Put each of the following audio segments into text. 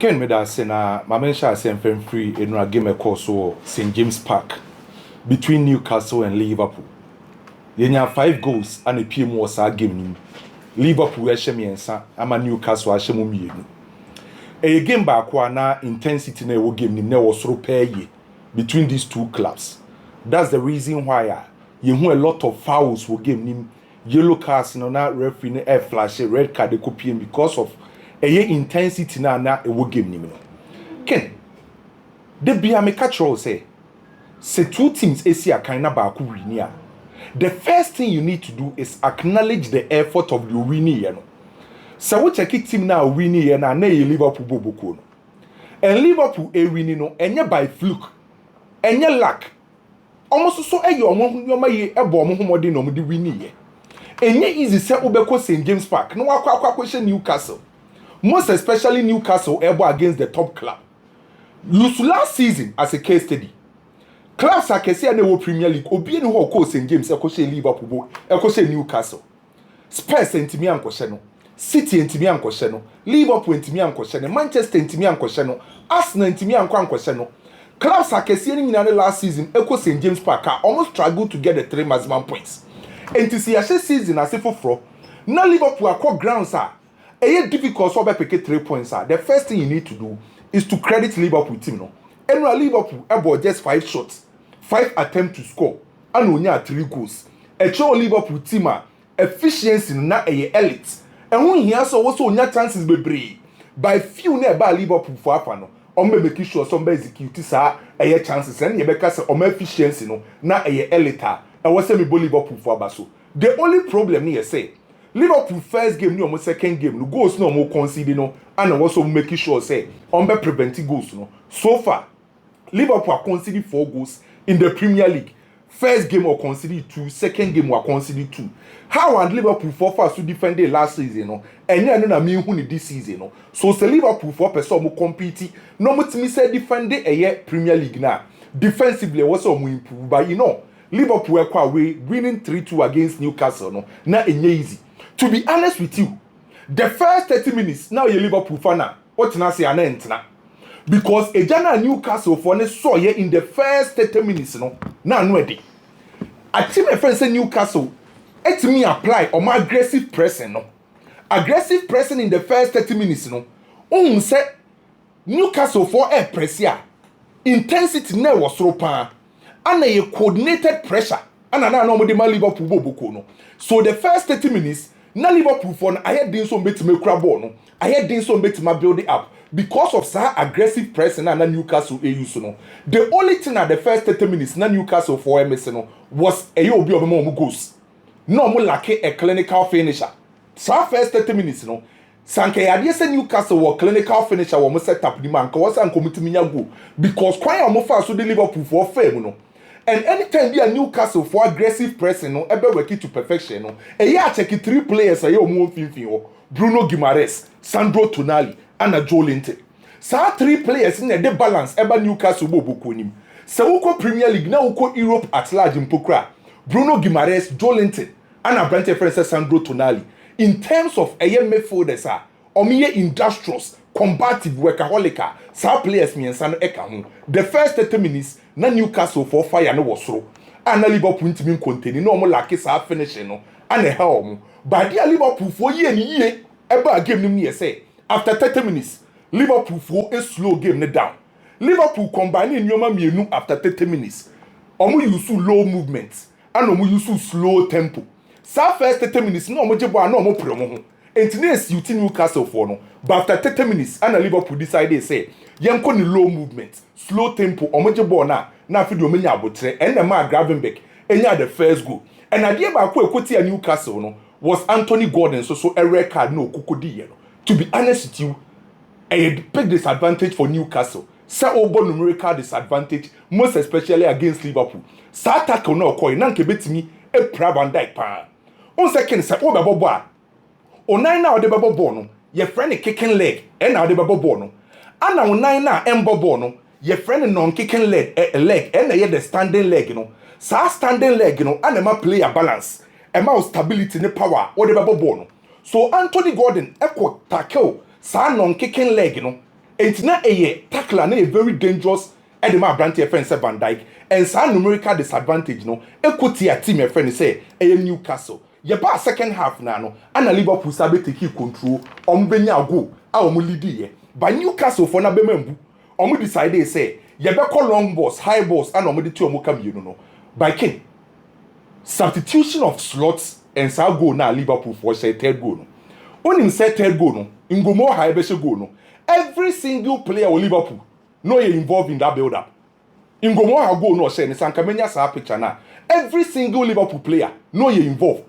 Ken Medase na Mamensha Semfen free in a game course or St. James Park between Newcastle and Liverpool. Yenya 5 goals and a PM was a game. Liverpool Ashemiensa, ama Newcastle Ashemumi. A game back na intensity na wo game ni na was ye between these two clubs. That's the reason why you a lot of fouls will game ni yellow cards no na referee na air flash red card copy because of a intensity na a wo game ni no. Ken the bia me catch all say two teams esi akan na ba ko wini a. The first thing you need to do is acknowledge the effort of the winning, you know. So we check it team now winning and na Liverpool boboko no. And Liverpool winning no enye by fluke. Enye luck. Almost so e yo mo ye ebo mo homode no mo di winning ye. Enye easy say obeko St. James Park no akwa question Newcastle. Most especially Newcastle ebo against the top club. Last season as a case study. Clubs are kese na wo Premier League obi eni ho ko St. James ekose Liverpool ekose Newcastle. Spurs entimi ankose no. City entimi ankose no. Liverpool entimi ankose no. Manchester entimi ankose no. Arsenal entimi ankose no. Clubs are kese ni nyina last season ekose St. James Park almost struggled to get the 3 maximum points. Entisi ya season asefofro na Liverpool akọ grounds eye difficult so be pick 3 points. The first thing you need to do is to credit Liverpool team no. Enra Liverpool about just 5 shots. 5 attempts to score and only 3 goals. A show Liverpool team efficiency na elite. And when he also only chances be by few nearby Liverpool for afano. Or make sure some execute a chances and you make us efficiency no na elite. And what's me Liverpool for Basso. The only problem here say Liverpool first game no second game no goals no more conceding no and also making sure say preventing goals no. So far Liverpool are conceding 4 goals in the Premier League. First game or conceded 2, second game or conceded 2. How and Liverpool for fast to defend the last season, no? And you know me who this season, no? So the Liverpool for person who compete, no much me say defend the Premier League now. Defensively also more improve, but you know Liverpool were quite away winning 3-2 against Newcastle, no? Not easy. To be honest with you, the first 30 minutes now you Liverpool fan what na say an na. Because a Jana Newcastle for ne saw here in the first 30 minutes, no, now no ready. I think my friend say Newcastle, it me apply on my aggressive pressing, no. Aggressive pressing in the first 30 minutes, no. Say Newcastle for air press here. Intensity ne was so pan. And a coordinated pressure. And I know the Liverpool boboko, no. So the first 30 minutes, na Liverpool for I had done some bit to make crab no. I had done some bit to my build it up. Because of sa aggressive pressing na Newcastle use no. The only thing at the first 30 minutes na Newcastle for MS no was obi omo goals. No mo lack a clinical finisher. Sa first 30 minutes no. Sanke yade say Newcastle was clinical finisher wo mo set up di man ka was an committee nya goal because kwan omo fa so the Liverpool for fame no. And anytime be a Newcastle for aggressive pressing no ebe work it to perfection no. E ya check 3 players omo finfin o. Bruno Guimaraes, Sandro Tonali and a Joe Linton. So 3 players in the balance eba Newcastle boboko nim. So uko Premier League na uko Europe at large mpokra. Bruno Guimaraes, Joe Linton and a Brent Francis Sandro Tonali. In terms of midfielders omiye industrious, combative, workaholic, sa players mi ensano eka ho. The first 30 minutes na Newcastle for fire no was through. And Liverpool ntimi containing no mo like sa finishing no. And a helm. But dear Liverpool for ye eba game nim say. After 30 minutes, Liverpool for a slow game down. Liverpool combining Nyoma mienu after 30 minutes. Omu use low movements and omu use slow tempo. Sa first 30 minutes no omu jebo no omu promo. Entines you Newcastle for no. But after 30 minutes and Liverpool decided say yemko ni low movement, slow tempo omu jebo na fidi omenya abotre and the man Gravenberch enya the first goal. And idea ba ko ekoti Newcastle no was Anthony Gordon so a red card no kokodi ye no. To be honest with you, a big disadvantage for Newcastle. Sa over numerical disadvantage, most especially against Liverpool. Sa tackle no koi nanke betimi e pra Van Dijk pa. On second sa o babo boa. Onai na o de babo ball no, ye friend kicking leg, and na o de babo ball no. Ana onai na embo ball no, ye friend non kicking leg, and na ye the standing leg no. Sa standing leg no, and ma play a balance. Ema stability ne power o de babo ball no. So Anthony Gordon echo tackle sa non kicking leg no Enti na tackler na very dangerous edema brand friend say Van Dijk and sa numerical disadvantage no equity a team friend say Newcastle ye ba second half na no ana Liverpool sabe take control benya goal a lead ye by Newcastle for na be membu decide say ye be call long balls high balls and de two kam you no by king substitution of slots and sa goal na Liverpool for say third goal no onim say third goal no ngomo high be goal no every single player of Liverpool no you involved in that build up ngomo ha goal no say ni sankamenya sa picture na every single Liverpool player no you involved.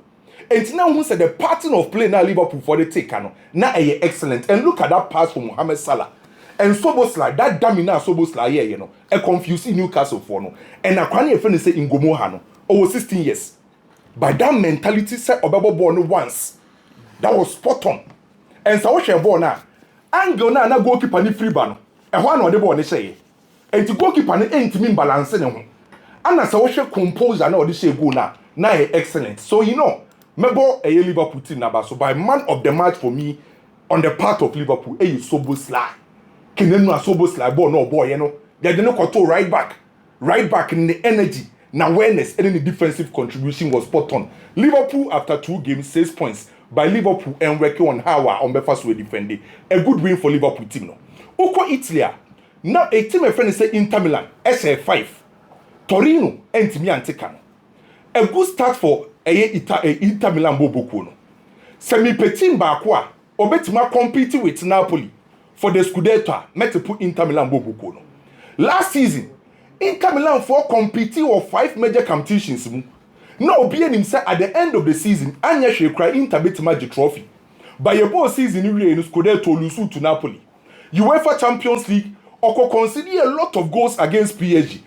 And now who said the pattern of play now Liverpool for the take now excellent. And look at that pass from Mohamed Salah. And Sobosla, that damina Sobosla here, you know, a confusing Newcastle for no. And I can't even say in Gomohano over 16 years. By that mentality set Obabo born once. That was spot on. And so she born now. Angle na goalkeeper ni free ban. And one of the born say. And to goalkeeper ni ain't mean balancing him. And so she composure now this say go now. Now excellent. So you know. Mebo a Liverpool team number so by man of the match for me on the part of Liverpool a Sobosla. Kinenu Sobosla ball no boy you know. They didn't control right back in the energy, na awareness and the defensive contribution was spot on. Liverpool after 2 games 6 points by Liverpool and working on how on the first way defending. A good win for Liverpool team no. Oko Italy now a team a friend say Inter Milan SF5 Torino and Timi Antekano. A good start for Inter Milan Boboku no. Semi petit bakwa obetima compete with Napoli for the Scudetto met to put Inter Milan Boboku no. Last season Inter Milan for competing of 5 major competitions mu. No be him say at the end of the season anya hwe kra Inter betima the trophy. By your ball season we in Scudetto lose to Napoli. UEFA Champions League oko consider a lot of goals against PSG.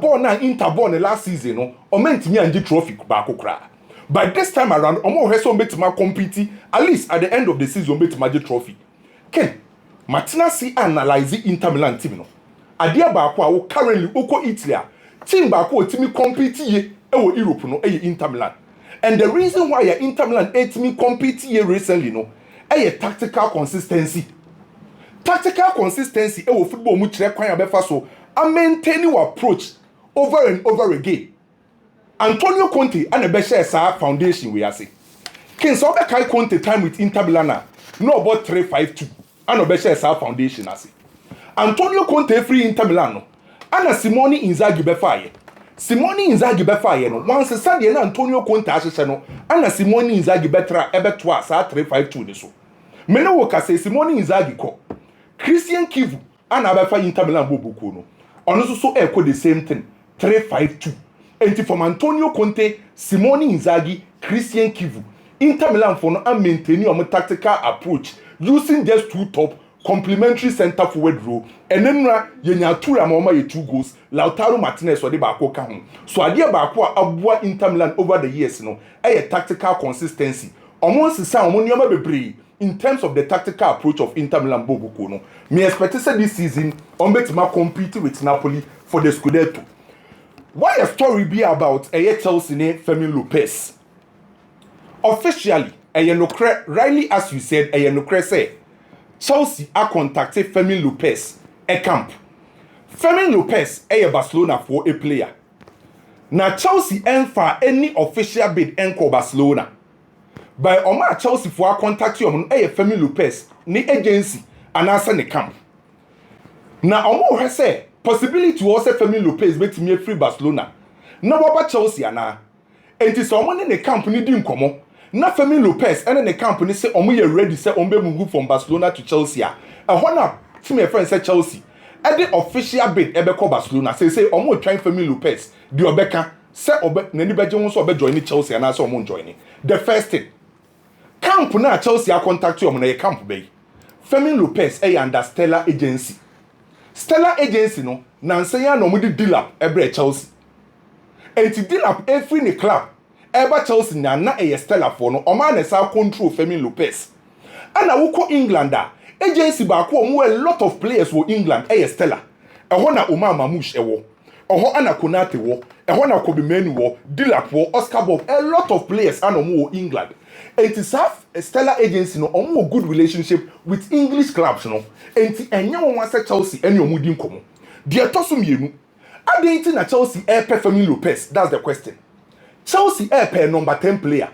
Ball na Inter born last season no o meant me and the trophy baako kra. But this time around, Omo Heso betima compete at least at the end of the season betima the trophy. Ken, Martina si analyze Inter Milan team no. Adia baako a currently oko Italy team baako timi compete ye ewo Europe no Inter Milan. And the reason why Inter Milan timi compete ye recently no tactical consistency. Tactical consistency ewo football mu kire kwan abefa so a maintain your approach over and over again. Antonio Conte and a better foundation we are saying. Ken so be kai Conte time with Inter Milan no about 3-5-2 and a better foundation I say. Antonio Conte free Inter Milan no. And Simone Inzaghi be fire. Simone Inzaghi be fire no. Once Sunday na Antonio Conte asese no. And Simone Inzaghi betra ebetwa sa 3-5-2 ni so. Me no wo ka say Simone Inzaghi ko. Christian Kivu and abefa Inter Milan bobuko no. Ono so echo the same thing 3-5-2. And from Antonio Conte, Simone Inzaghi, Christian Kivu, Inter Milan for now maintaining a tactical approach using just 2 top complementary center forward role. And then yenya tura mama ye 2 goals. Lautaro Martinez or the bako kahun. So idea bako abua Inter Milan over the years no. A tactical consistency. Almost sa omonyama bebre in terms of the tactical approach of Inter Milan bobuko no. Me expect say this season betima compete with Napoli for the Scudetto. Why a story be about Chelsea ne Fermin Lopez? Officially, rightly as you said, say Chelsea are contacted Fermin Lopez camp. Fermin Lopez Barcelona for a player. Now Chelsea for any official bid enko Barcelona. By Omar Chelsea for contact you on Fermin Lopez ni agency and answer the camp. Now Omar say possibility to also Fermin Lopez bet me free Barcelona. Na waba Chelsea ana. Enti someone in the company di nkomo. Na Fermin Lopez and the company say omo ye ready say ombe move from Barcelona to Chelsea. Hona team my friend say Chelsea. At the official bid call Barcelona say omo trying Fermin Lopez. Di obeka say obe nani beje won so obe join Chelsea ana so omo join. The first thing. Camp na Chelsea contact you omo na camp be. Fermin Lopez under Stellar Agency. Stellar Agency no nansanya no mudi deal up every Chelsea. And to deal up every ne club eba Chelsea na Stellar for no oma na sa control Fermin Lopez. And na woko England agency ba ko a lot of players wo England Stellar. E ho na Omar Mamouche ewo. Oho ana Konate wo, eho na Kobe Menu wo, Dilap wo, Oscar Bob, a lot of players ano England. And to have a stellar agency no omo good relationship with English clubs no. And to enya won say Chelsea any omudi nkomo. Dia toso mienu. Adenti na Chelsea air Fermin Lopez, that's the question. Chelsea air number 10 player.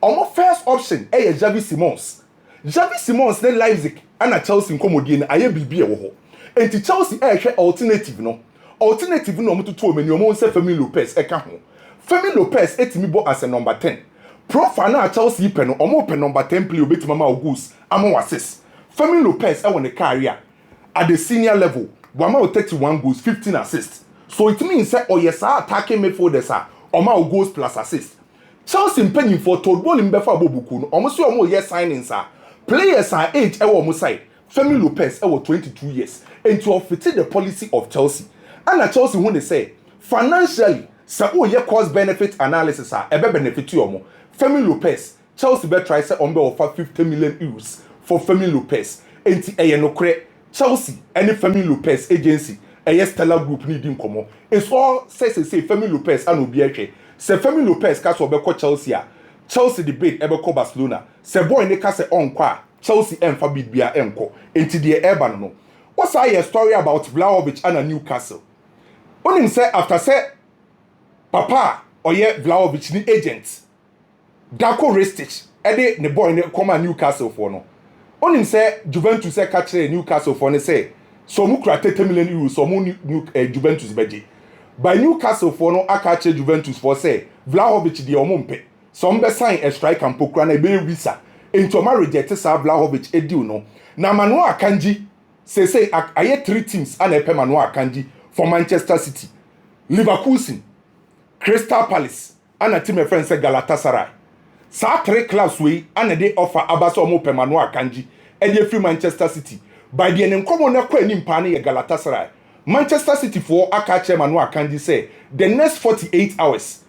Omo first option eh Javi Simons. Javi Simons ne Leipzig ana Chelsea nkomodie na aye bibi e wo ho. And to Chelsea air hwe alternative no. Alternative no omo to many omo say Fermin Lopez eka ho. Fermin Lopez etimi bo as a number 10. Profana Chelsea pe no omo pe number 10 player obeti mama August amo assist. Fermin Lopez e won the career at the senior level. Wama 31 goals, 15 assists. So it means say oyesa attacking midfielders are oma goals plus assist. Chelsea penny for told ball in befa bobuku no omo so omo yes signings are players are age e wo omo side. Fermin Lopez e wo 22 years and to fit the policy of Chelsea. And Chelsea when they say financially say oh ye cost benefit analysis are ebe benefit you omo. Fermin Lopez Chelsea be try say ombe offer 50 million euros for Fermin Lopez. Enti eye no kre Chelsea any Fermin Lopez agency a stellar group needing komo. It's all say Fermin Lopez and obi ehwe. Say Fermin Lopez ka so be call Chelsea a Chelsea debate ebe call Barcelona. Say boy ne ka say onko Chelsea emfa bibia enko. Enti de eba no. What's your story about Vlahovic and Newcastle? Onim say after say papa oye Vlahovic ni agent. Darko Ristic ede ne boy ne come Newcastle for no. Onim say Juventus say catch Newcastle for ne say so mu kra 30 million euros so mu Juventus beje. By Newcastle for no aka che Juventus for say Vlahovic de omompe. So mbe sign a striker mpokra na be visa. Into ma reject sa Vlahovic e deal no. Na Manu Akanji say aye 3 teams and e Manu Akanji for Manchester City, Liverpool, Crystal Palace, and a team of friends say Galatasaray. Sa 3 clubs we and they offer abaso omo pe Manu Akanji e dey free Manchester City. By the end come on kwa ni mpane ye Galatasaray. Manchester City for aka chairman Manu Akanji say the next 48 hours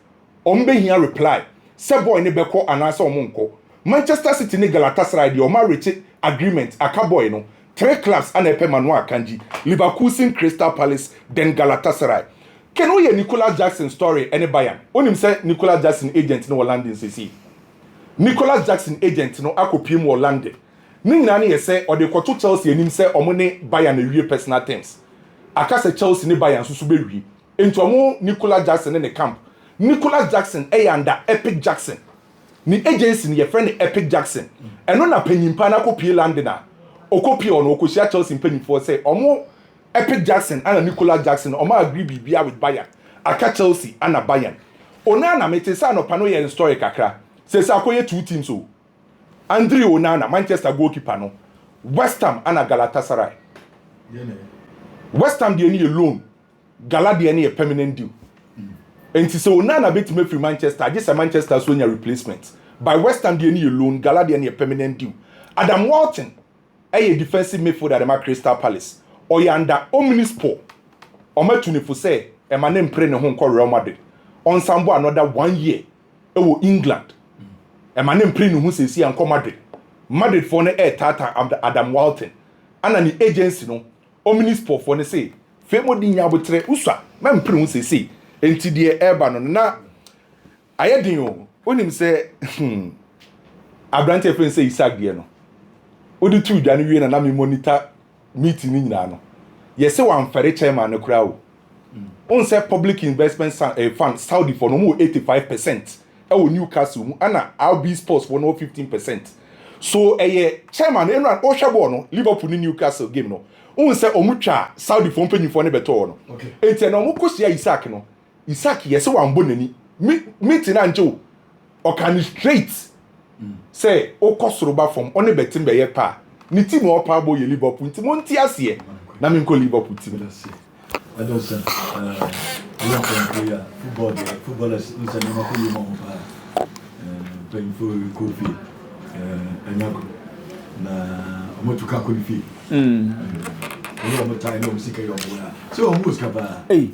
ombe here reply say boy ne beko anasa omonko. Manchester City ni Galatasaray the oma reach agreement aka boy no 3 clubs and epe Manu Akanji, Liverpool, Crystal Palace, then Galatasaray. Can we hear Nicolas Jackson story any Bayern? Onim say Nicolas Jackson agent no London CC. Nicolas Jackson agent no akopiem wo London. Ning na ye say or the koto Chelsea enim say omo ne Bayern e wie personal terms. Aka say Chelsea ne Bayern susu be wie. Ento omo Nicolas Jackson in the camp. Nicolas Jackson e under Epic Jackson. Ni agency ni ye friend Epic Jackson. Eno na penyimpa na kopie London a. Okopie ono okosia Chelsea penyimfo say omo Epic Jackson and Nicolas Jackson omo agree bibia with Bayern. Aka Chelsea and Bayern. Onana metesa no pano ye story kakra. Say sa akoye 2 teams o. Andre Onana, Manchester goalkeeper no. West Ham and Galatasaray. West Ham dey need a loan. Gala dey need a permanent deal. And say Onana bet me free Manchester, just a Manchester so nya replacement. By West Ham dey need a loan, Gala dey need a permanent deal. Adam Walton, a defensive midfielder at Crystal Palace. Oyanda Omnisport. Ometuni for say, e manem pre ne ho nko Real Madrid. On sambo another 1 year. E wo England. E manem pre ne ho sesi anko Madrid. Madrid for ne tata Adam Walton. Ana ni agency no. Omnisport for ne say, Femo di nya botre uswa. Mem pre ho sesi. Enti de eba no na ayedin o. Onim say Abrante friend say Isaac de no. Odi tu dwane wie na me monitor meeting ni nyina no. Yese wan fere chairman no kra o. On say public investment fund Saudi for no more 85%. E wo Newcastle mu ana RB Sports for no 15%. So chairman enran o hwebo no Liverpool ni Newcastle game no. On say omutwa Saudi for mpanyin for ne beto no. Okay. Enti na omukosia Isaac no. Isaac yese wan bonani. Meeting na njo. O can straight. Say o kosoroba from one betim be ye pa. Ni team o pa boy Liverpool team on ti ase na me nko Liverpool team. I don't say footballers listen na ko yi mo pa. Playing for coffee enako na omotuka ko fi. Omo time no musika yo boya. So omo ska ba. Eh.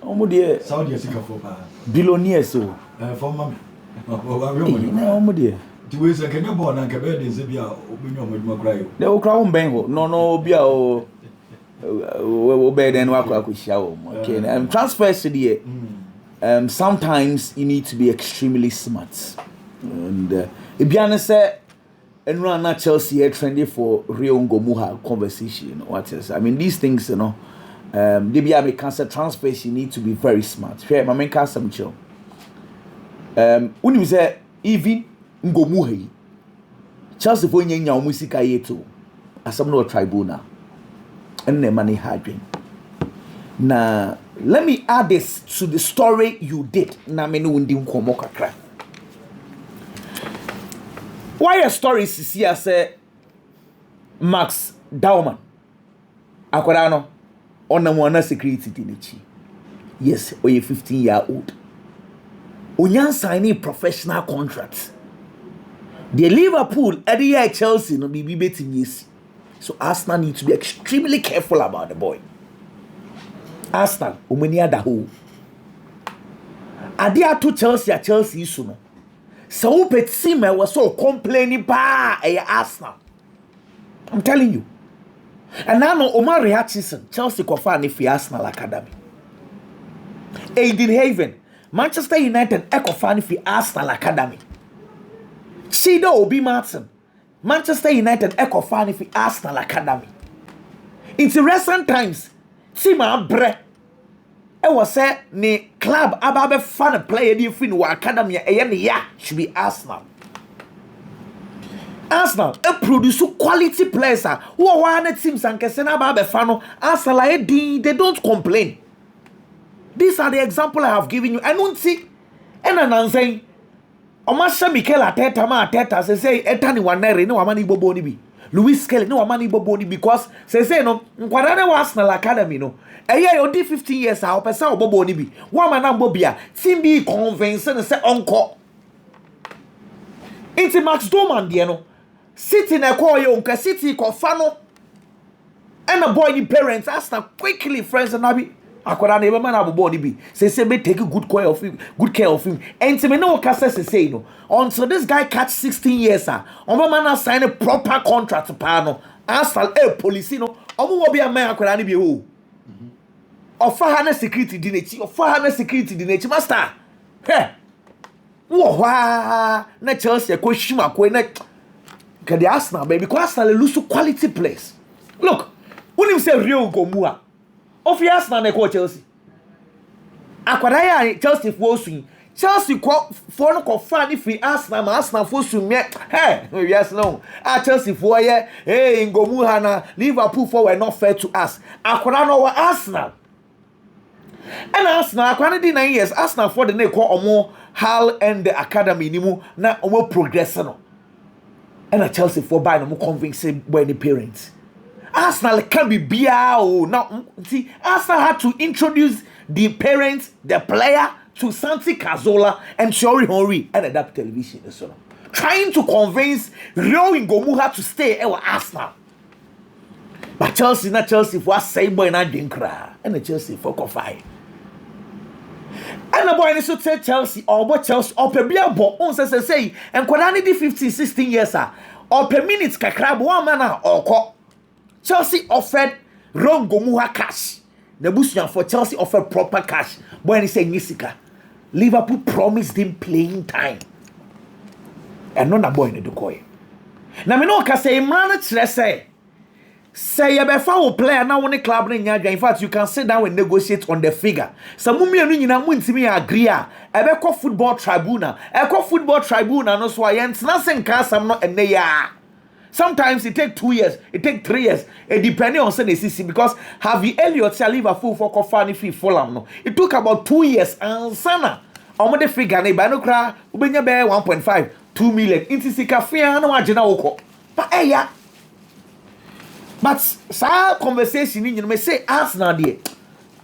Omo de Saudi sika for pa. Billionaires so. For mama. Omo de we say can you born and can be dey bia obinyo moduma cry. De o cry on ben ho. No obi a o obey then wako show. Okay, transfers to the sometimes you need to be extremely smart. And if you understand, and run not Chelsea are trendy for real Ngomuha conversation. What is? I mean, these things, you know, they be a cancer transfers. You need to be very smart. Here, my main cancer, Michel. When you say even Ngomuha, Chelsea for nyanya musika yeto, as some no tribunal, and the money hardware. Now, let me add this to the story you did. Na me no undi nkomo kakra. Why a story is here say Max Dauman akwara no ona mo na security dinichi. Yes, oye 15-year-old. Onyan signing professional contract. The Liverpool every year Chelsea no be betting yes. So Arsenal need to be extremely careful about the boy. Arsenal umenia da ho. Adia to Chelsea issue no. So Petsime was so complaining Arsenal. I'm telling you. And now Omar Hutchinson, Chelsea Kofani for Arsenal Academy. Aiden Haven, Manchester United Ekofani for Arsenal Academy. Chido Obi Martin, Manchester United Ekofani for Arsenal Academy. In recent times, Tima Bre. I was say ni club ababe fan player di fin wa academy ya should be Arsenal. Arsenal produce quality players who are one teams and kese na ababe fan Arsenal they don't complain. These are the example I have given you. I don't see and saying Omasha Mikel Arteta say etani wanere no amani bobo ni bi. Luis Kelly no amani bobo ni because say no nkwadane wa Arsenal Academy no you did 15 years out, person bobo ni bi. One man bobia, team be convinced and say uncle. Into Max Doman, no. City na call you City Cofano. And a boy ni parents asked quickly friends and Nabi. Akwara never man bobo ni bi. Say me take good care of him, And to me no case say no. Until this guy catch 16 years man sign a proper contract to pano. Arsenal police no. Omo will be a man akwara ni bi ho. Offer hana security dinechi master. Hey. Wow, na Chelsea ko shima ko na the Arsenal baby because Arsenal lose quality players. Look, when you say real Gomua, of Arsenal na ko Chelsea. Akwada ya Chelsea for swing. Chelsea for no fan if Arsenal for swing. Hey, yes no. Chelsea for hey Gomua na Liverpool for were not fair to us. Akwada no Arsenal. And Arsenal, 29 years, Arsenal for the name call Omo Hal and the Academy nimu na Omo progressing. And a Chelsea for by no convincing by the parents. Arsenal can be biao. Now, see, Arsenal had to introduce the parents, the player to Santi Cazorla and Thierry Henry and adapt television. So, trying to convince Rio Ngomuha to stay at Arsenal. But Chelsea, not Chelsea for same boy na dinkra. And the Chelsea for Kofai. And the boy should say Chelsea or what Chelsea or per beer bo on say and Kwadani di 15, 16 years or per minutes kakrab one man or co. Chelsea offered wrong Gomuha cash. The Bushyan for Chelsea offered proper cash. Boy, he say Nisika. Liverpool promised him playing time. And not a boy in the Dukoy. Now, me no can say, man, let's say you befa wo player na woni club na nya in fact you can sit down and negotiate on the figure some mumienu nyina mu ntimi agree ebeko football tribunal no so ayentna senka sam no enne ya sometimes it take 2 years it take 3 years it depending on say because Harvey Elliott say Liverpool for Kofani fee Fulham no it took about 2 years and sana omo de figure na ba no kra ubenya be 1.5 2 million inti sika fia na wagena woko pa but sa conversation you know say Arsenal there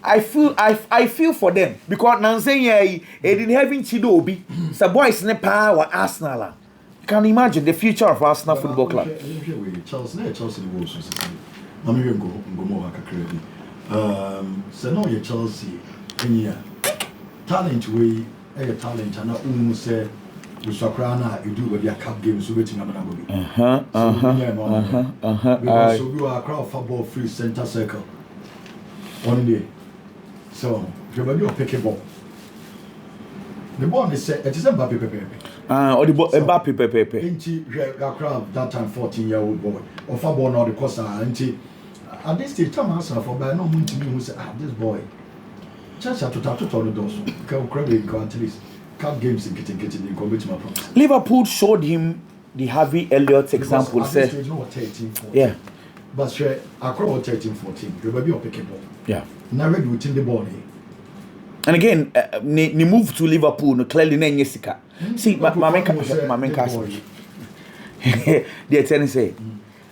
I feel for them because now saying they didn't having Chido Obi so boys in the power Arsenal you can imagine the future of Arsenal Football Club. Chelsea Wolves I'm even go more kakrebi so no your Chelsea any talent way talent and na say Usakrana, you do with your cup games, waiting on because we are a crowd football free center circle. One day. So, if you pick a ball. The ball is set, it is a Mbappe pepe. Or the Mbappe pepe. Inchi, that time 14-year-old boy. Or for born or the Costa, Inchi. At this stage, time answer for by no moon to me who said, this boy. Just to tap to the doors. Can credit go at least. Cup games in getting in combat my promise. Liverpool showed him the Harvey Elliott example. Said, no 13, 14. Yeah. But share, I call 13, 14. You will be a pick ball. Yeah. Now ready within the ball. And again, ni move to Liverpool, no clearly na Jessica. See, my main cast. The attorney say,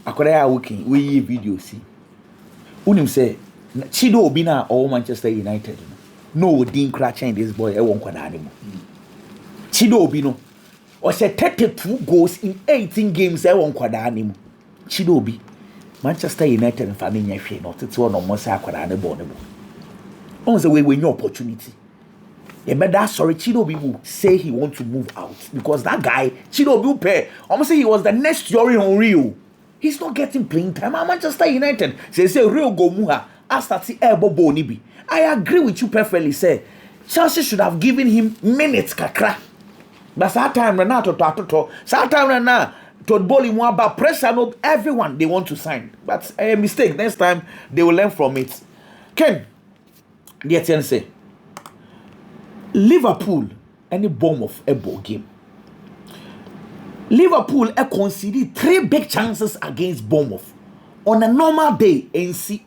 "Akoda working, we video see." Unim say, "Chido Obina or Manchester United. No, Dean Cratching this boy. I won't quite anymore." Chido Obino, or said 32 goals in 18 games. I won't quite anymore. Chido Obi, Manchester United and Fermin Lopez not it's one of most anymore. On the way when your opportunity. Yeah, but that sorry, Chidobe will say he wants to move out because that guy, Chidobe will pay. Almost say he was the next Yori on Rio. He's not getting playing time at Manchester United. They say Rio Gomuha after the elbow Bonibi. I agree with you perfectly. Say Chelsea should have given him minutes kakra. But that time Renato Tatoto, that time Renato told Boli Mwaba pressure no everyone they want to sign. But a mistake. Next time they will learn from it. Ken. The attorney say Liverpool any bomb of a ball game. Liverpool conceded 3 big chances against Bournemouth on a normal day and see.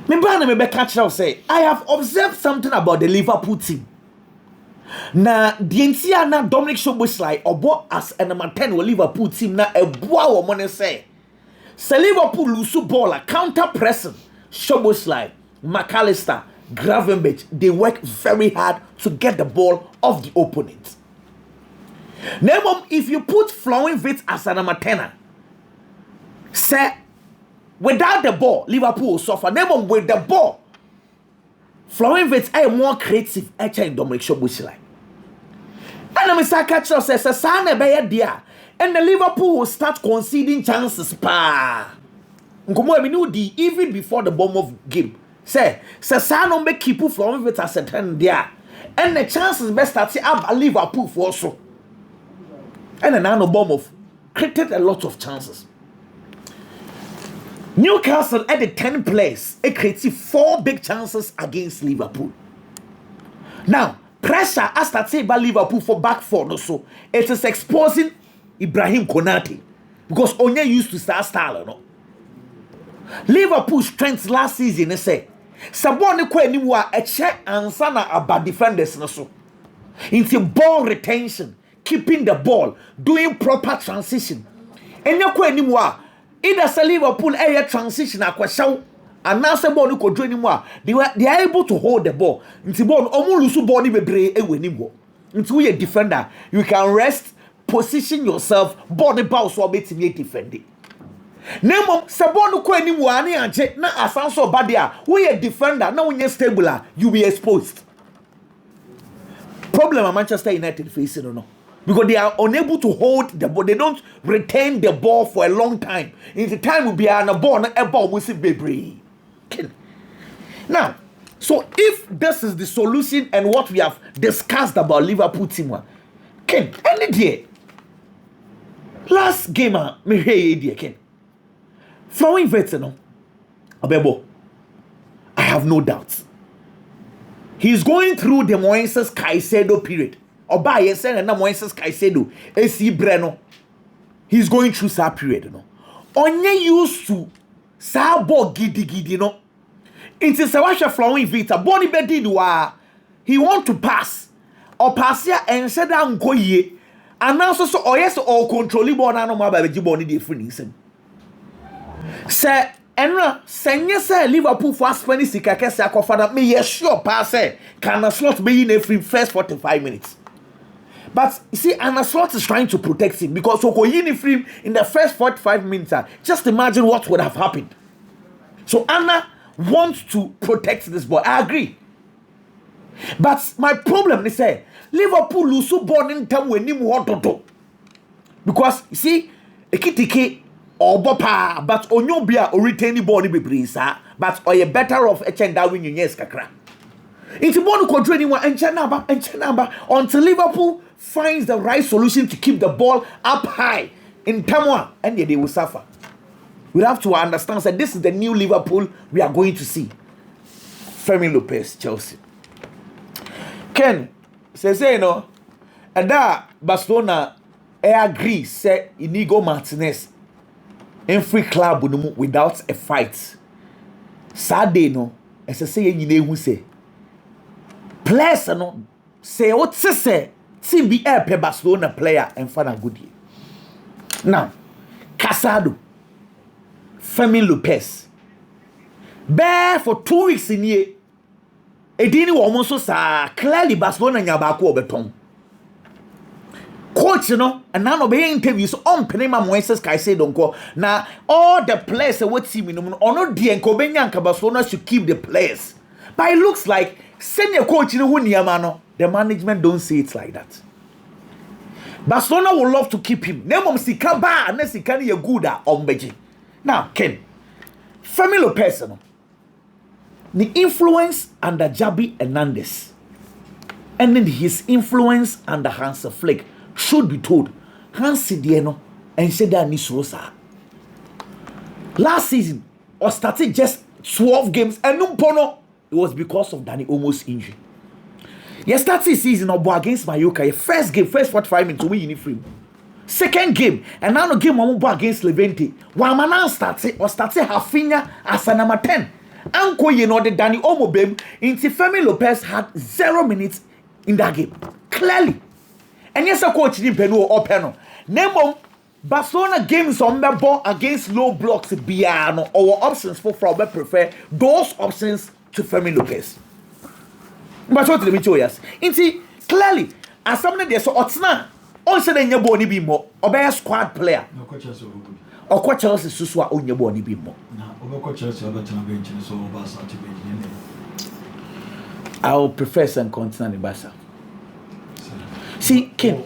Me catch out say I have observed something about the Liverpool team. Na the entire na Dominic Szoboszlai obo as a number 10 with Liverpool team na e boa wo money say. Se Liverpool lose ball a counter pressing. Szoboszlai, McAllister, Gravenberch, they work very hard to get the ball off the opponent. Now, if you put Florian as a number 10, say, without the ball, Liverpool will suffer. Now, with the ball, Florian is more creative in Dominic Szoboszlai. And I'm saying, catch us as a son of a and the Liverpool will start conceding chances. Even before the Bournemouth game, say Sasano make keep from it as a 10 there, and the chances best start to have a Liverpool for also. And then now Bournemouth created a lot of chances. Newcastle at the 10th place, it created 4 big chances against Liverpool. Now pressure as that say by Liverpool for back 4 also, it is exposing Ibrahim Konate because Onye used to start style, no. Liverpool's strength last season is say Saboni ko animu a check ansa na about defenders no so. Into ball retention, keeping the ball, doing proper transition. Enya ko animu a either say Liverpool area transition akwashaw and now say ball ko do animu a they are able to hold the ball. Into ball omo lusu ball ni bebre e wanimu. Into you defender, you can rest, position yourself, ball the ball so betimi defend. Nemo sabonu ko animu ani anche na asanso badia we a defender na we stable you be exposed. Problem at Manchester United facing no because they are unable to hold the ball, they don't retain the ball for a long time. In the time will be on a ball na e ball we see baby. Now, so if this is the solution and what we have discussed about Liverpool team, Ken, any day last game me hey Ken. Flowing veteran, Abebo, I have no doubts. He's going through the Moises Caicedo period. Oba yesen na Moises Caicedo, AC Breno. He's going through that period, no. Onye used to sabo gidi, no. Into Sawasha flowing vita, boni bedi wa. He want to pass. Or pass here and said down go ye. And now so or yes or controlling ball na no ma ba beji boni dey free nsem. Say enra senye say Liverpool for spend sika kese akofada me yes sure pass can a slot be in every first 45 minutes. But you see, Anna Slot is trying to protect him because Okoyini free in the first 45 minutes. Just imagine what would have happened. So Anna wants to protect this boy. I agree. But my problem is say Liverpool lose born in time when him want to. Because you see, Ekitike or bopa, but onyobia or retain the body be brisa, but or you better off a chen that win yes kakra. It's one who control anyone and Chanaba until Liverpool finds the right solution to keep the ball up high in Tamwa, and yet they will suffer. We have to understand that this is the new Liverpool we are going to see. Fermin Lopez, Chelsea. Ken says, you know, and that Barcelona agree, say Inigo Martinez in free club without a fight. Saturday, no, as I say, you know, say, players, no, say what say, see be a Barcelona player and find a good year. Now, Casado, Fermin Lopez, bear for 2 weeks in year. It didn't almost so clearly Barcelona Yabaku beton. Coach, you know, and none of the interviews on Penema Moises Caicedo. Now, all the players what team in or not the Enkobenya Barcelona should keep the players. But it looks like senior coach in the management don't say it like that. Barcelona would love to keep him. Nemo Sikaba, unless he can be a good Ombeji. Now, Ken, Fermin Lopez, the influence under Javi Hernandez and then his influence under Hans Flick should be told. Hans Dieno and Sheda Nisrosa. Last season, or started just 12 games and Numpono, it was because of Danny Olmo's injury. Yesterday season or against Mallorca, first game, first 45 minutes to win uniform. Second game, and now game Mamubo against Levante. Wamana started Hafinha as a number 10. Anko you know the Danny Olmo bem into Fermin Lopez had 0 minutes in that game. Clearly. And yes, a coach didn't pay no open. Nemo Barcelona games on the ball against low blocks Biano or options for Frauber prefer those options to Fermin Lopez. But what the Michoyas? Inti clearly as somebody there so Otsna also then your body be more or be a squad player. No coaches so good. Or coach Chelsea Suswa on your body be more. Now over Chelsea over bench so Barca to bench. I will prefer some continent in Barca. See, Ken.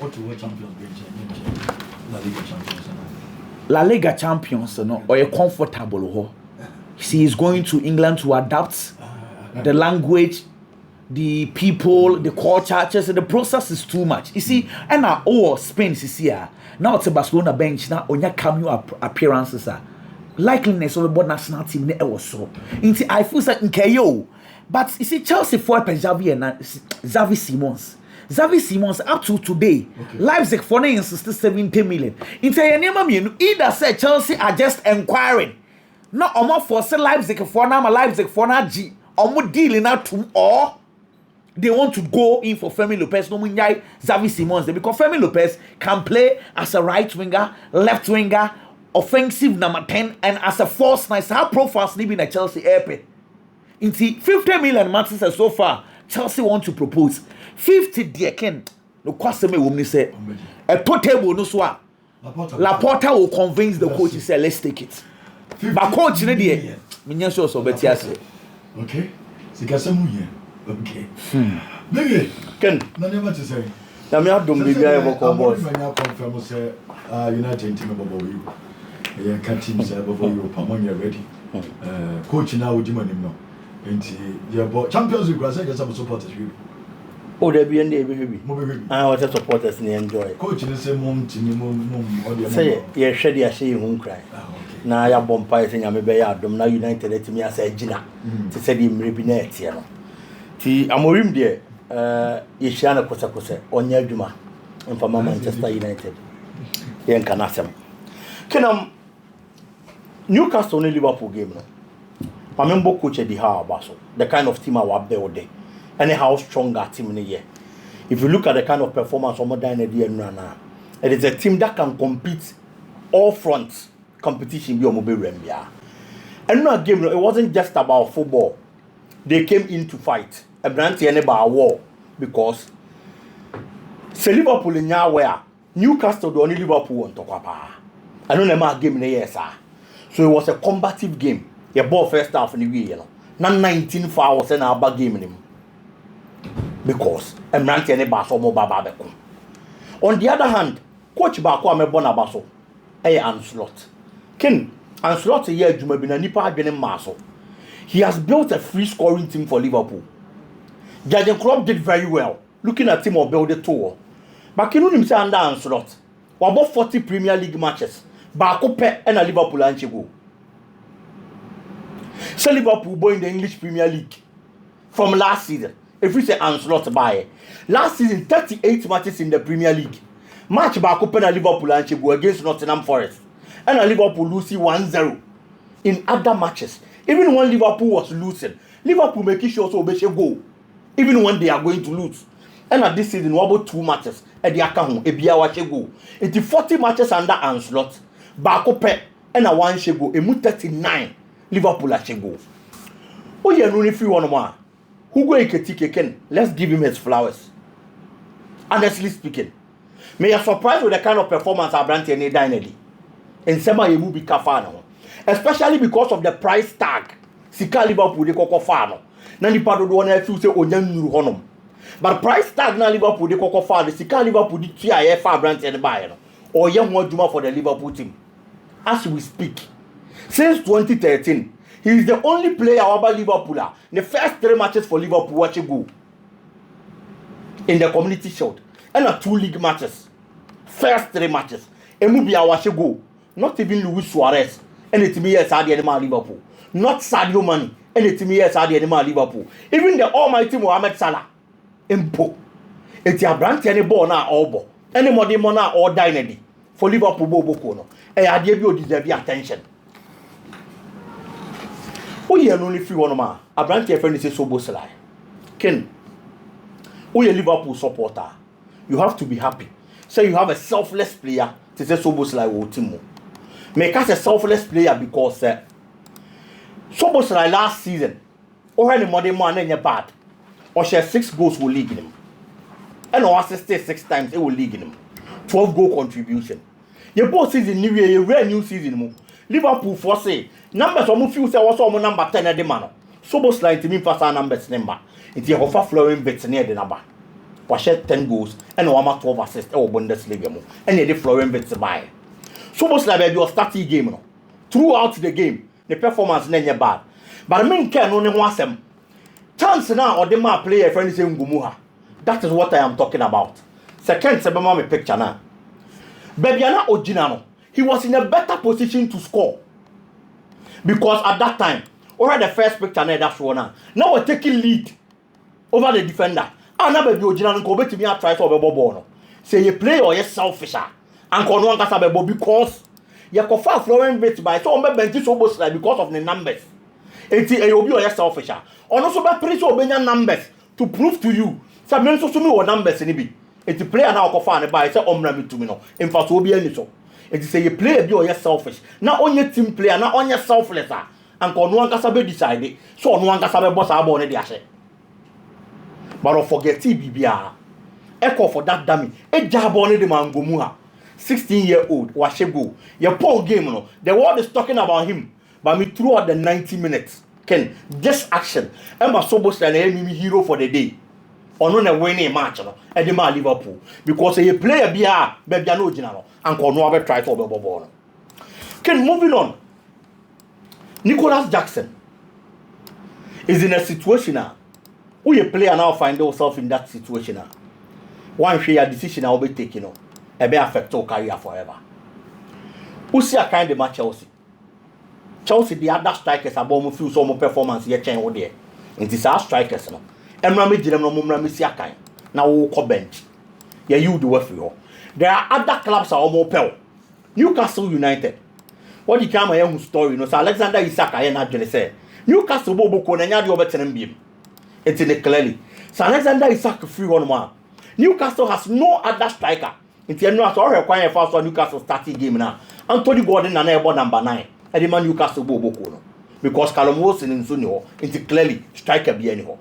La Liga champions, no, or a comfortable. See, he's going to England to adapt the language, the people, the culture. Just the process is too much. You see, and now Spain is here. Now it's a Barcelona bench. Now on your cameo appearances are likeliness of the national team. Never so. I feel like in but you see, Chelsea for Xavi Simons. Xavi Simons up to today, okay. Leipzig for 70 million. Either say Chelsea are just inquiring. Not almost for say Leipzig for now, Leipzig for now G. Or dealing out to or they want to go in for Fermin Lopez. No munyai Xavi Simons. Because Fermin Lopez can play as a right winger, left winger, offensive number 10, and as a false nine. How profiles living at Chelsea airport. In 50 million matches so far, Chelsea want to propose 50 dear Ken. No customer woman say a table no swa. Laporta will convince the coach. He said, let's take it. But coach, okay. Okay. Maybe Ken. Nothing much to say. Now me have done be very confirm say United team above you. Yeah, can team say above you. Pamon you ready. Coach now would you man him now. And Champions League was just some supporters you. Oh, there be any baby. I was just supporters and enjoy. Coach in the same mom to say yeah, shady I say you won't cry. Now ya bomb pies and I'm a dom now United to me as a Gina to say him rebinet here. Ti amorim de yeshana kosa on yaduma in for Manchester United. Yen kanasem. Kenam Newcastle and Liverpool game no. Pamembo coach di how baso. The kind of team I was building. And how strong our team in the year. If you look at the kind of performance of modern idea now, it is a team that can compete all fronts competition be mobile rembia. And no game, it wasn't just about football. They came in to fight. A brand about war because say Liverpool in where Newcastle the only Liverpool on top. I don't know game in the year, sir. So it was a combative game. Your ball first half in the year, you know. Not 19 fouls and our bad game in him. Because on the other hand, coach Barco me bona baso. Onslaught. Ken Ancelotti here Juma bi na nipa adwene maso. He has built a free scoring team for Liverpool. Jurgen Klopp did very well looking at him or build the tour. But Ken unim say under Ancelotti, we about 40 Premier League matches. Baako pe na Liverpool anche go. So Liverpool boy in the English Premier League from last season. If we say Ancelotti buy last season 38 matches in the Premier League. Match baako pe na Liverpool anche go against Nottingham Forest. And Liverpool losing 1-0 in other matches. Even when Liverpool was losing, Liverpool making sure so they should go. Even when they are going to lose. And at this season, we about 2 matches. And they are coming. Ebia wa go. Into 40 matches under Ancelotti. Baako pe and a 1 should go. Emu 39 Liverpool should go. Oh yeah, no free one more. Who go Eketike Ken? Let's give him his flowers. Honestly speaking, may you surprised with the kind of performance Abrante and Dynedy. And Sema you will be kafano. Especially because of the price tag. Sika Liverpool de koko fano. Na nipa do wona afi say onyan nuru honom. But price tag na Liverpool de koko fano. Sika Liverpool di tua ye fa brand and buy no. Or ye ho adwuma for the Liverpool team. As we speak, since 2013, he is the only player over Liverpool. The first 3 matches for Liverpool watch go in the Community Shield and 2 league matches. First 3 matches. Emu bi watch go. Not even Luis Suarez. And it me yes the animal Liverpool. Not Sadio Mane. And it me yes the animal Liverpool. Even the almighty Mohamed Salah. Impo. It's a branch any ball na all. Any more demona or Dynedy. For Liverpool Bobo no. And I give you deserve attention. Who you only free one man. A branch your friend is Szoboszlai. Ken. Who you Liverpool supporter. You have to be happy. So you have a selfless player to say Szoboszlai will team. Make us a selfless player because Szoboszlai last season, or any modern man in your bad, or share 6 goals will league him, and or assisted 6 times it will league him, 12 goal contribution. Your both season new year, your rare new season. Liverpool for say numbers almost few say also number 10 at the man. Szoboszlai to me first numbers number. It's your offer flowing bits near the number. Was 10 goals and 12 assists or Bundesliga, and the flowing bits by. Szoboszlai baby was starting game no. Throughout the game, the performance nenya bad. But I mean can only one sem. Chance now or the man player friend say Ngumuha. That is what I am talking about. Second sebema me picture now. Bebiana Ojinano, he was in a better position to score. Because at that time, already the first picture now that's one now. Now we're taking lead over the defender. And now baby Ojinano go back to me and try to ball no. Say you play or you selfish. And kono ankasa bebo because you kofa flowing bit by so on bench Szoboszlai because of the numbers. Enti e obi or selfish. Ono so be pressure obenya numbers to prove to you. Say me so me wo numbers ni bi. Enti player na kofa ne by say omra me to me no. In fact obi ani so. Enti say you play bi or selfish. Na onye team player na onye selfless a. And kono ankasa be decide. So ono ankasa be boss abo ne de ahye. But forget bibia. Echo for that dummy. E jabo ne de mangomu ha. 16-year-old Washego. Your poor game, no. The world is talking about him. But me throughout the 90 minutes, Ken, this action, Emma Szoboszlai an enemy hero for the day. On a winning match, no. And the man Liverpool. Because a player be a baby no general. And no other try to ball. Ken, moving on. Nicholas Jackson is in a situation now. Who a player now find himself in that situation now. One share decision I will be taking on. Ebe affect your career forever. Who see a kind of match Chelsea? Chelsea the other strikers are bomb few some performance here change over there. It is our strikers no. Emra me jirem no mumra me see a kind. Now we go bench. Yeah, you do work for you. There are other clubs are almost pel. Newcastle United. What you come a young story no. So Alexander Isak I na jene say. Newcastle bobo ko na nya de obetenem biem. It's in it clearly. So Alexander Isak free one man. Newcastle has no other striker. Inti enu aso require first Newcastle starting game now. Anthony Gordon na ebo number 9. E the man Newcastle boboko no. Because Callum Wilson nso ni ho. Inti clearly striker be any ho.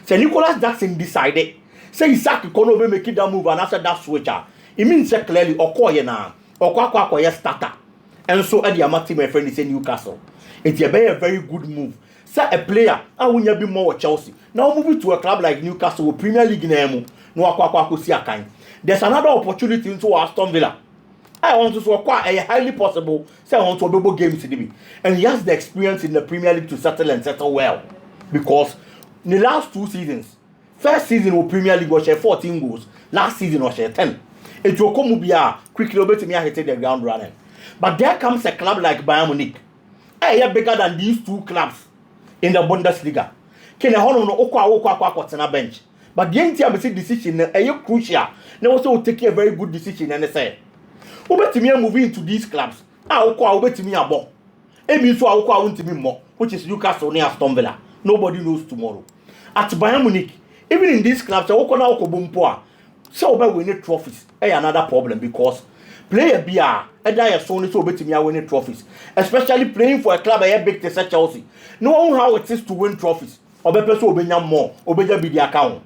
So Nicholas Jackson decided say Isaac kono be make that move and after that switcher. It means say clearly okoye na. Okwa starter. And so e the amati my friend say Newcastle. It's a very good move. Say a player and when you be more with Chelsea. Now move to a club like Newcastle Premier League na emu. No akwa si akan. There's another opportunity into Aston Villa. I want to so highly possible say I want to be games in the and he has the experience in the Premier League to settle well because in the last 2 seasons, first season of Premier League was 14 goals, last season was 10. It will come to quickly over to me hit the ground running. But there comes a club like Bayern Munich. Are bigger than these 2 clubs in the Bundesliga. Can a honor no okwa bench. But the entire decision is crucial. They also take a very good decision and they say, "Obetimi moving into these clubs. Okwa obetimi abo. E mean so okwa won't me more, which is Newcastle near Aston Villa. Nobody knows tomorrow. At Bayern Munich, even in these clubs, okwa na okobumpoa. So obe win trophies. Another problem because player bia either so obetimi win trophies, especially playing for a club big to such Chelsea. No one how it is to win trophies. Obepe so obenya more, obeja be the account.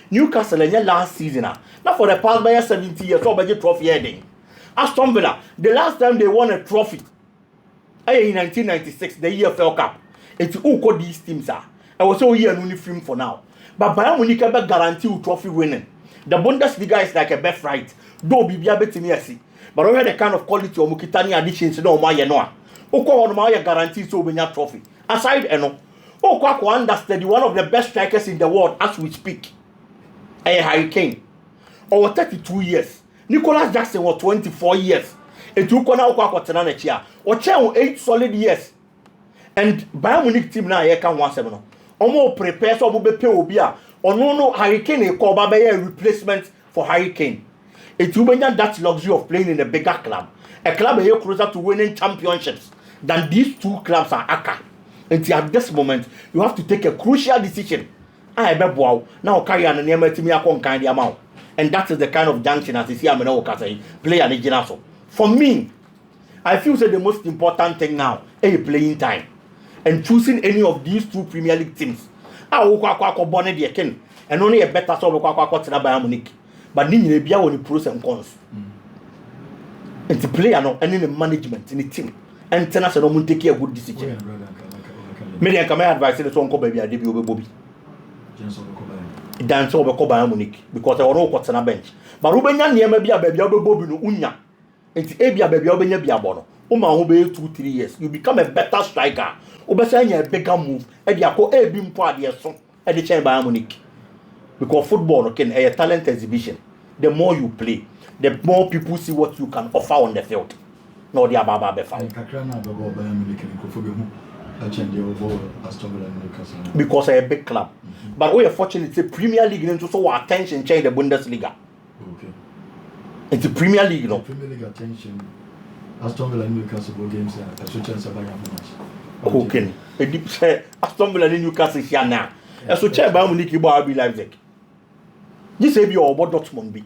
Newcastle in last season now for the past 70 years so obeja trophy heading. Aston Villa, the last time they won a trophy in 1996, the EFL Cup. It's who these teams are. I was so here only film for now. But Bayern Munich can guarantee trophy winning. The Bundesliga is like a birthright. Though be betting but already the kind of quality of Mukitani additions no my noa. Oko on my guarantee so win a trophy. Aside eno, Oko understand one of the best strikers in the world as we speak. A Harry Kane. Over 32 years. Nicholas Jackson was 24 years. It took on our quarter chair. Or chair 8 solid years. And Bayern Munich team now can 1-7. Omo prepare so be pay obia. Or no Harry Kane a call by a replacement for Harry Kane. It will be that luxury of playing in a bigger club. A club a year closer to winning championships than these 2 clubs are aka. Until at this moment, you have to take a crucial decision. I bet wow. Now carry on near me to me a kind amount. And that is the kind of junction as you see I'm an play an original. For me, I feel that the most important thing now is playing time. And choosing any of these 2 Premier League teams. I will born the and only a better sort of Bayern Munich. But Nini be the pros and cons. And to play and in the management in the team. And tell us I don't take a good decision. Maybe I can advise the song baby a debut Bobby. Dance over Bayern Munich because I don't know what's on a bench. But Ruben near maybe a baby Bobby no unya. And to Abia baby Obenya Biabono. Uma obey 2-3 years. You become a better striker. Obesanya a bigger move. Ediako a beam party song at the chain Bayern Munich. Because football can a talent exhibition. The more you play, the more people see what you can offer on the field. No, the Ababa Befa. Because a big club. But we are fortunate the Premier League into so attention change the Bundesliga. Okay. It's the Premier League, no. Premier League attention. Aston Villa and Newcastle games are such as a match. Okay. Aston Villa and Newcastle here now. And so chair Bayern Munich you be Leipzig. This say be or about Dortmund be.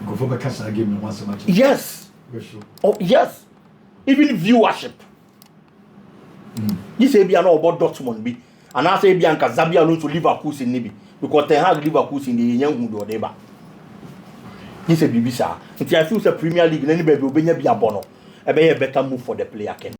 Go for the Casa game once a match. Yes. Oh yes. Even viewership. This say be an about Dortmund be. And I say be an Kazabia alone to Liverpool in Nibi. Because they have Liverpool in the young or whatever. This say be sir. Until I feel the Premier League and anybody will be a bono. A better move for the player can.